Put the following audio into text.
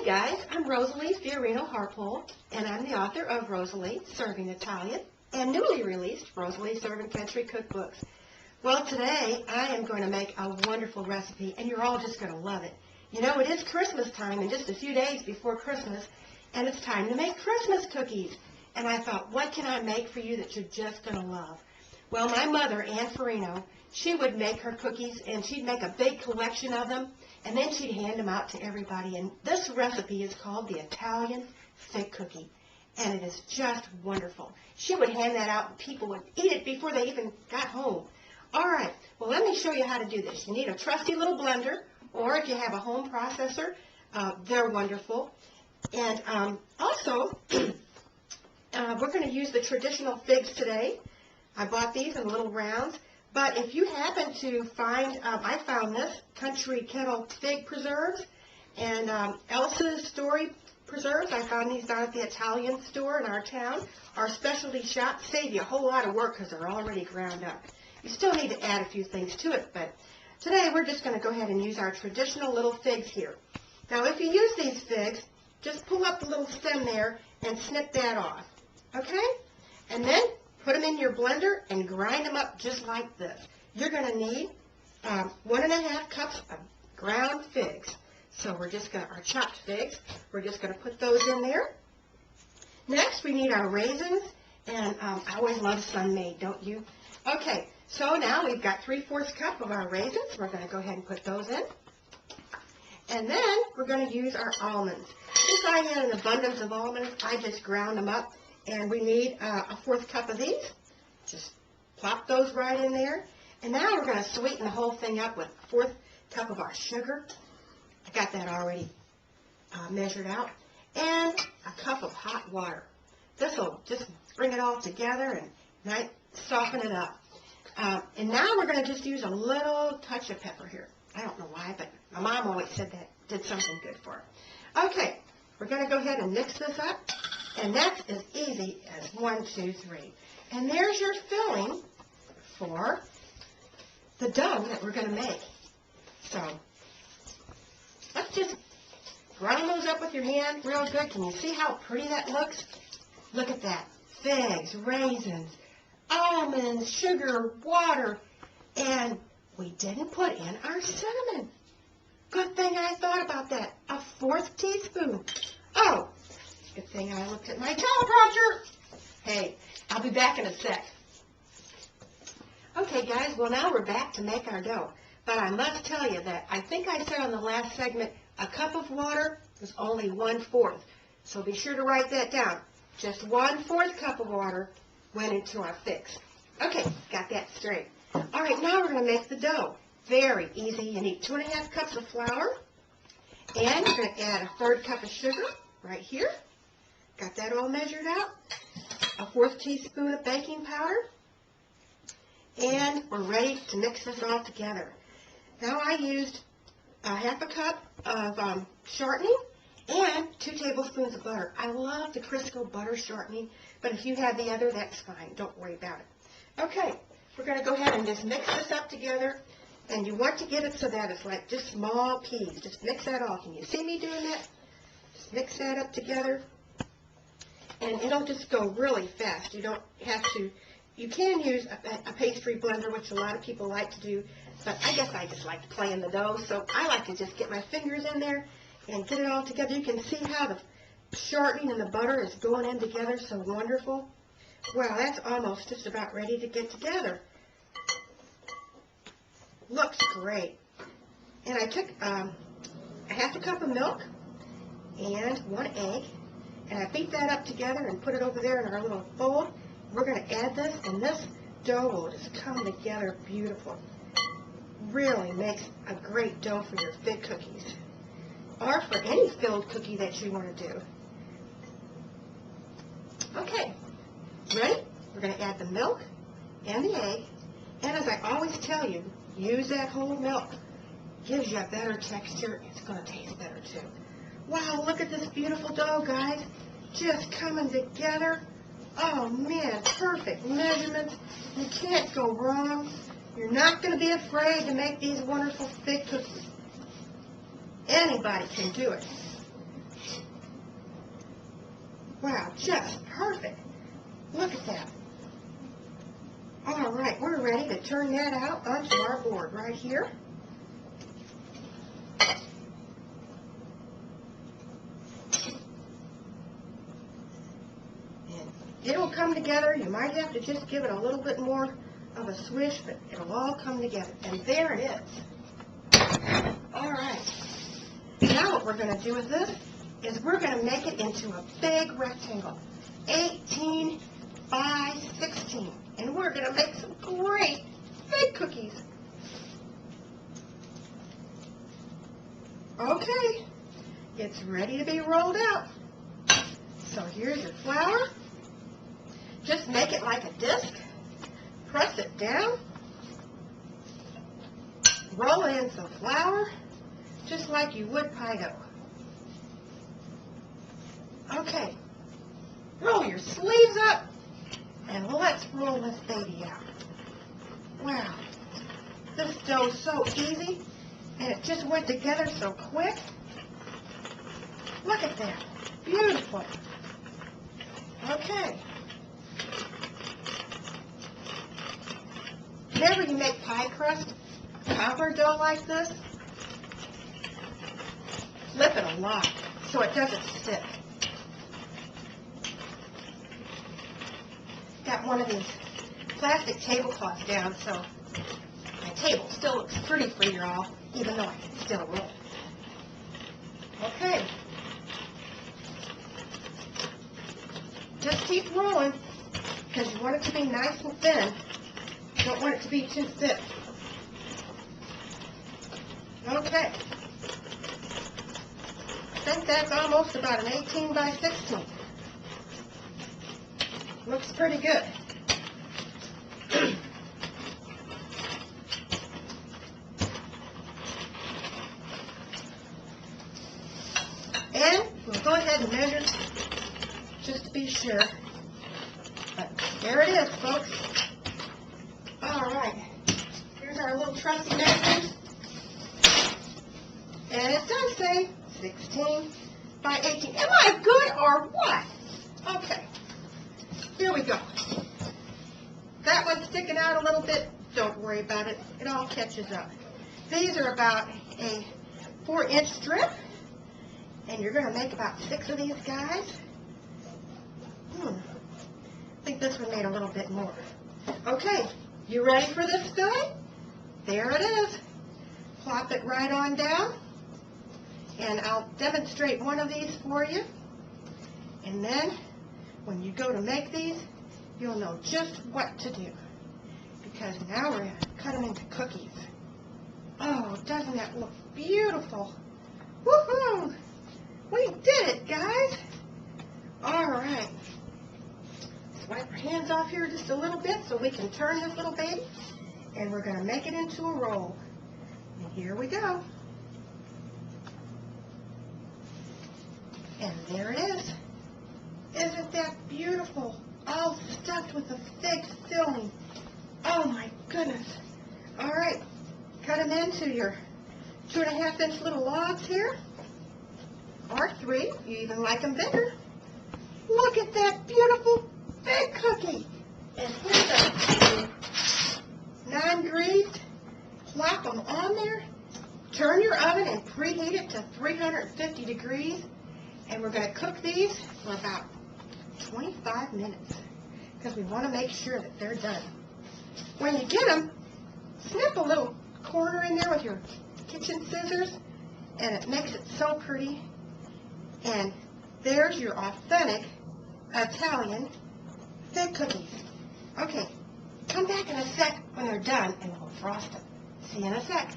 Hi guys, I'm Rosalie Fiorino-Harpole, and I'm the author of Rosalie Serving Italian and newly released Rosalie Serving Country Cookbooks. Well, today I am going to make a wonderful recipe, and you're all just going to love it. You know, it is Christmas time, and just a few days before Christmas, and it's time to make Christmas cookies. And I thought, what can I make for you that you're just going to love? Well, my mother, Ann Farino, she would make her cookies, and she'd make a big collection of them, and then she'd hand them out to everybody. And this recipe is called the Italian Fig Cookie, and it is just wonderful. She would hand that out, and people would eat it before they even got home. All right, well, let me show you how to do this. You need a trusty little blender, or if you have a home processor, they're wonderful. And also, we're going to use the traditional figs today. I bought these in little rounds. But if you happen to find, I found this Country Kettle Fig Preserves and Elsa's Story Preserves. I found these down at the Italian store in our town. Our specialty shop save you a whole lot of work because they're already ground up. You still need to add a few things to it, but today we're just going to go ahead and use our traditional little figs here. Now, if you use these figs, just pull up the little stem there and snip that off, okay? And then put them in your blender and grind them up just like this. You're going to need 1½ cups of ground figs. So we're just going to, our chopped figs, we're just going to put those in there. Next, we need our raisins, and I always love Sun-Maid, don't you? Okay, so now we've got 3/4 cup of our raisins. We're going to go ahead and put those in. And then we're going to use our almonds. Since I had an abundance of almonds, I just ground them up. And we need a 1/4 cup of these. Just plop those right in there. And now we're going to sweeten the whole thing up with a 1/4 cup of our sugar. I got that already measured out. And a cup of hot water. This will just bring it all together and soften it up. And now we're going to just use a little touch of pepper here. I don't know why, but my mom always said that did something good for her. Okay, we're going to go ahead and mix this up. And that's as easy as 1, 2, 3. And there's your filling for the dough that we're going to make. So let's just grind those up with your hand real good. Can you see how pretty that looks? Look at that. Figs, raisins, almonds, sugar, water, and we didn't put in our cinnamon. Good thing I thought about that. A 1/4 teaspoon. Oh, good thing I looked at my teleprompter. Hey, I'll be back in a sec. Okay, guys, well, now we're back to make our dough. But I must tell you that I think I said on the last segment a cup of water was only 1/4. So be sure to write that down. Just 1/4 cup of water went into our figs. Okay, got that straight. All right, now we're going to make the dough. Very easy. You need 2½ cups of flour. And you're going to add a 1/3 cup of sugar right here. Got that all measured out. A 1/4 teaspoon of baking powder. And we're ready to mix this all together. Now I used a 1/2 cup of shortening and 2 tablespoons of butter. I love the Crisco butter shortening, but if you have the other, that's fine. Don't worry about it. Okay, we're going to go ahead and just mix this up together. And you want to get it so that it's like just small peas. Just mix that all. Can you see me doing that? Just mix that up together. And it'll just go really fast. You don't have to, you can use a pastry blender, which a lot of people like to do, but I guess I just like to play in the dough, so I like to just get my fingers in there and get it all together. You can see how the shortening and the butter is going in together so wonderful. Wow, that's almost just about ready to get together. Looks great. And I took a 1/2 cup of milk and 1 egg. And I beat that up together and put it over there in our little bowl. We're going to add this, and this dough will just come together beautiful. Really makes a great dough for your fig cookies, or for any filled cookie that you want to do. Okay, ready? We're going to add the milk and the egg. And as I always tell you, use that whole milk. Gives you a better texture. It's going to taste better too. Wow, look at this beautiful dough, guys. Just coming together. Oh, man, perfect measurements. You can't go wrong. You're not going to be afraid to make these wonderful fig cookies. Anybody can do it. Wow, just perfect. Look at that. All right, we're ready to turn that out onto our board right here. And it'll come together. You might have to just give it a little bit more of a swish, but it'll all come together. And there it is. All right. Now what we're going to do with this is we're going to make it into a big rectangle, 18 by 16. And we're going to make some great fig cookies. Okay, it's ready to be rolled out. So here's your flour. Just make it like a disc. Press it down. Roll in some flour, just like you would pie dough. Okay, roll your sleeves up, and let's roll this baby out. Wow, this dough's so easy, and it just went together so quick. Look at that, beautiful. Okay. Whenever you make pie crust, cobbler dough like this, flip it a lot so it doesn't stick. Got one of these plastic tablecloths down, so my table still looks pretty for you all, even though I can still roll. Okay. Just keep rolling, because you want it to be nice and thin. You don't want it to be too thick. Okay. I think that's almost about an 18 by 16. Looks pretty good. And we'll go ahead and measure just to be sure. But there it is, folks. All right. Here's our little trusty measurements. And it does say 16 by 18. Am I good or what? Okay. Here we go. That one's sticking out a little bit. Don't worry about it. It all catches up. These are about a 4-inch strip. And you're going to make about 6 of these guys. I think this one made a little bit more. Okay. You ready for this filling? There it is. Plop it right on down. And I'll demonstrate one of these for you. And then, when you go to make these, you'll know just what to do. Because now we're going to cut them into cookies. Oh, doesn't that look beautiful? Woohoo! We did it, guys! All right. Let's wipe our hands off here just a little bit so we can turn this little baby. And we're going to make it into a roll. And here we go. And there it is. Isn't that beautiful? All stuffed with the fig filling. Oh my goodness. All right. Cut them into your 2.5-inch little logs here. Or 3. You even like them bigger. Look at that beautiful fig cookie. And here's a non-greased. Plop them on there. Turn your oven and preheat it to 350 degrees. And we're going to cook these for about 25 minutes because we want to make sure that they're done. When you get them, snip a little corner in there with your kitchen scissors, and it makes it so pretty. And there's your authentic Italian fig cookies. Okay, come back in a sec when they're done, and we'll frost them. See you in a sec.